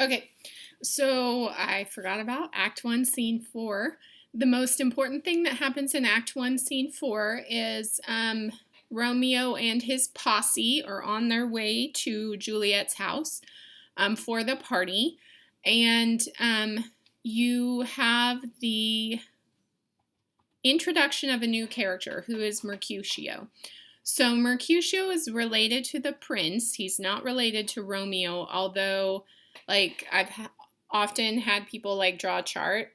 Okay, so I forgot about Act 1, Scene 4. The most important thing that happens in Act 1, Scene 4 is Romeo and his posse are on their way to Juliet's house for the party. And you have the introduction of a new character who is Mercutio. So Mercutio is related to the prince. He's not related to Romeo, although like often had people like draw a chart.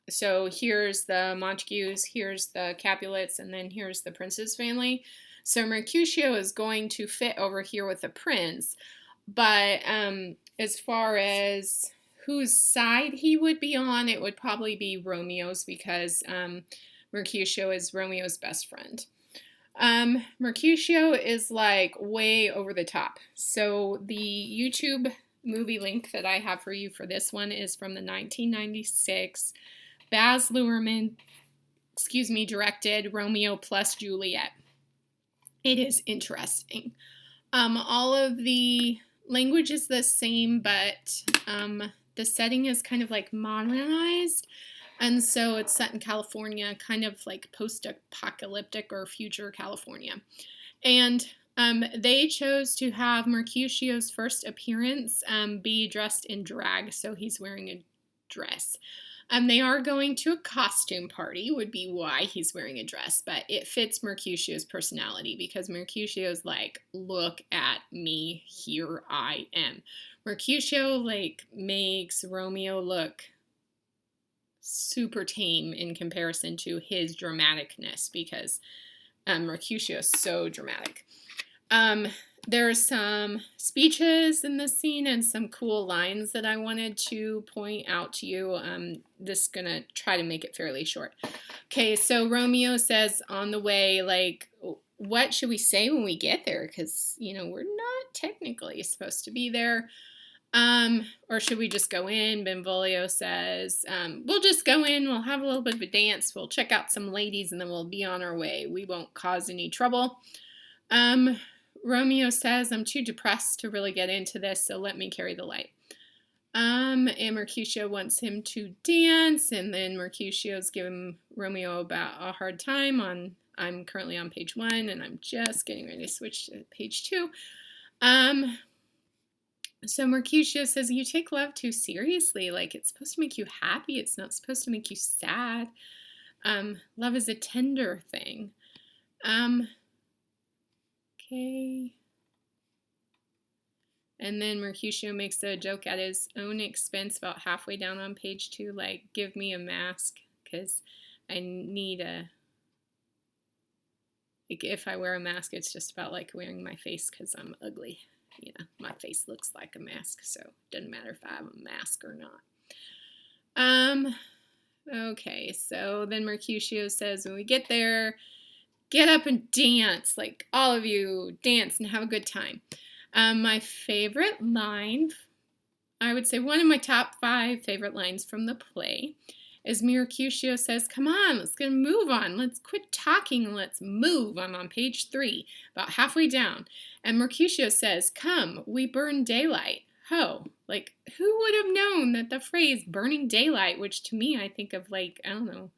So here's the Montagues, here's the Capulets, and then here's the prince's family. So Mercutio is going to fit over here with the prince. But as far as whose side he would be on, it would probably be Romeo's because Mercutio is Romeo's best friend. Mercutio is like way over the top. So the YouTube movie link that I have for you for this one is from the 1996 Baz Luhrmann, directed Romeo plus Juliet. It is interesting. All of the language is the same, but the setting is kind of like modernized. And so it's set in California, kind of like post-apocalyptic or future California. And they chose to have Mercutio's first appearance be dressed in drag, so he's wearing a dress. They are going to a costume party, would be why he's wearing a dress, but it fits Mercutio's personality because Mercutio's like, look at me, here I am. Mercutio like makes Romeo look super tame in comparison to his dramaticness because Mercutio is so dramatic. There are some speeches in this scene and some cool lines that I wanted to point out to you. This is going to try to make it fairly short. Okay, so Romeo says on the way, like, what should we say when we get there? Because, you know, we're not technically supposed to be there. Or should we just go in? Benvolio says, we'll just go in, we'll have a little bit of a dance, we'll check out some ladies, and then we'll be on our way. We won't cause any trouble. Romeo says, I'm too depressed to really get into this, so let me carry the light. And Mercutio wants him to dance, and then Mercutio's giving Romeo about a hard time I'm currently on page 1, and I'm just getting ready to switch to page 2. So Mercutio says, you take love too seriously. Like, it's supposed to make you happy. It's not supposed to make you sad. Love is a tender thing. Okay. And then Mercutio makes a joke at his own expense about halfway down on page 2, like, give me a mask, because I need like, if I wear a mask, it's just about like wearing my face because I'm ugly. You know, my face looks like a mask, so it doesn't matter if I have a mask or not. Okay, so then Mercutio says, when we get there, get up and dance, like all of you, dance and have a good time. My favorite line, I would say one of my top 5 favorite lines from the play is Mercutio says, come on, let's get a move on. Let's quit talking and let's move. I'm on page 3, about halfway down. And Mercutio says, come, we burn daylight. Ho, like, who would have known that the phrase burning daylight, which to me I think of like, I don't know,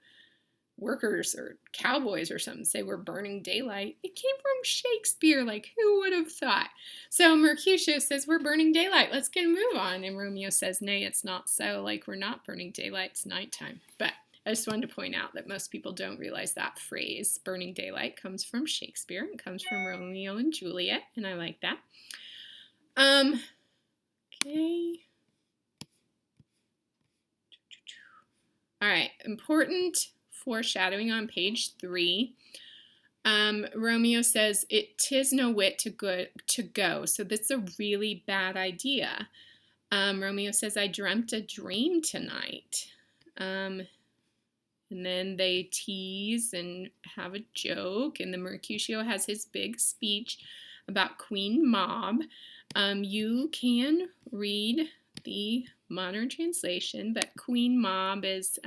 workers or cowboys or something, say we're burning daylight. It came from Shakespeare, like who would have thought? So Mercutio says, we're burning daylight, let's get a move on. And Romeo says, nay, it's not so, like we're not burning daylight, it's nighttime. But I just wanted to point out that most people don't realize that phrase, burning daylight, comes from Shakespeare. It comes from Romeo and Juliet, and I like that. Okay. All right, important foreshadowing on page 3. Romeo says, "'Tis no wit to go." So this is a really bad idea. Romeo says, "I dreamt a dream tonight." And then they tease and have a joke, and the Mercutio has his big speech about Queen Mab. You can read the modern translation, but Queen Mab is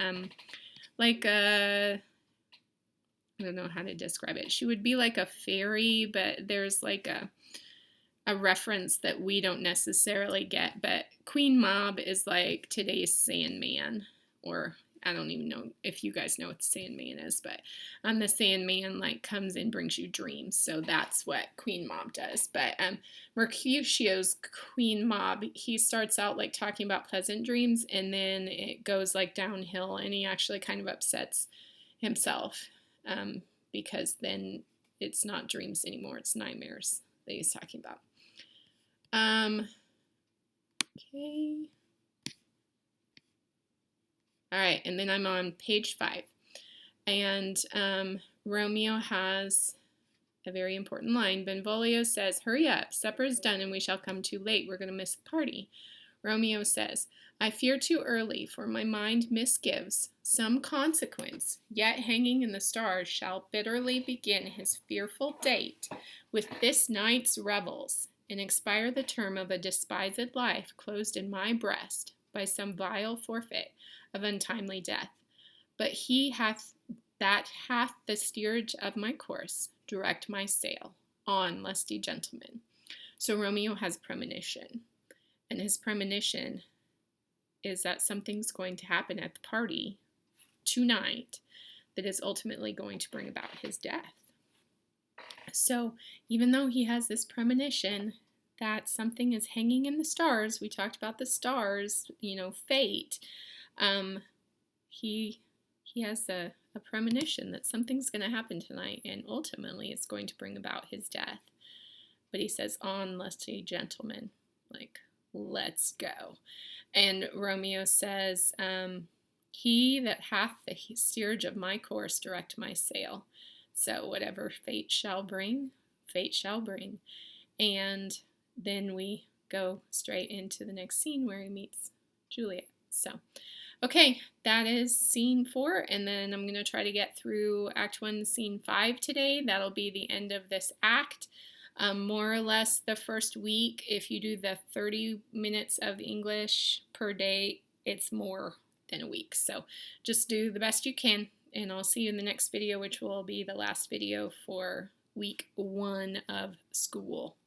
like a, I don't know how to describe it. She would be like a fairy, but there's like a reference that we don't necessarily get. But Queen Mob is like today's Sandman, or I don't even know if you guys know what the Sandman is, but the Sandman like comes and brings you dreams, so that's what Queen Mob does. But Mercutio's Queen Mob, he starts out like talking about pleasant dreams, and then it goes like downhill, and he actually kind of upsets himself because then it's not dreams anymore, it's nightmares that he's talking about. Okay. All right, and then I'm on page 5. And Romeo has a very important line. Benvolio says, "Hurry up, supper is done and we shall come too late. We're going to miss the party." Romeo says, "I fear too early, for my mind misgives. Some consequence, yet hanging in the stars, shall bitterly begin his fearful date with this night's revels, and expire the term of a despised life closed in my breast by some vile forfeit of untimely death. But he that hath the steerage of my course, direct my sail. On, lusty gentlemen." So Romeo has premonition, and his premonition is that something's going to happen at the party tonight that is ultimately going to bring about his death. So even though he has this premonition that something is hanging in the stars, we talked about the stars, fate, he has a premonition that something's going to happen tonight, and ultimately it's going to bring about his death. But he says, "On, lusty gentlemen," like, let's go. And Romeo says, "He that hath the steerage of my course, direct my sail." So whatever fate shall bring, fate shall bring. And then we go straight into the next scene where he meets Juliet. So, okay, that is scene 4, and then I'm going to try to get through Act 1, Scene 5 today. That'll be the end of this act. More or less the first week, if you do the 30 minutes of English per day, it's more than a week. So just do the best you can, and I'll see you in the next video, which will be the last video for week 1 of school.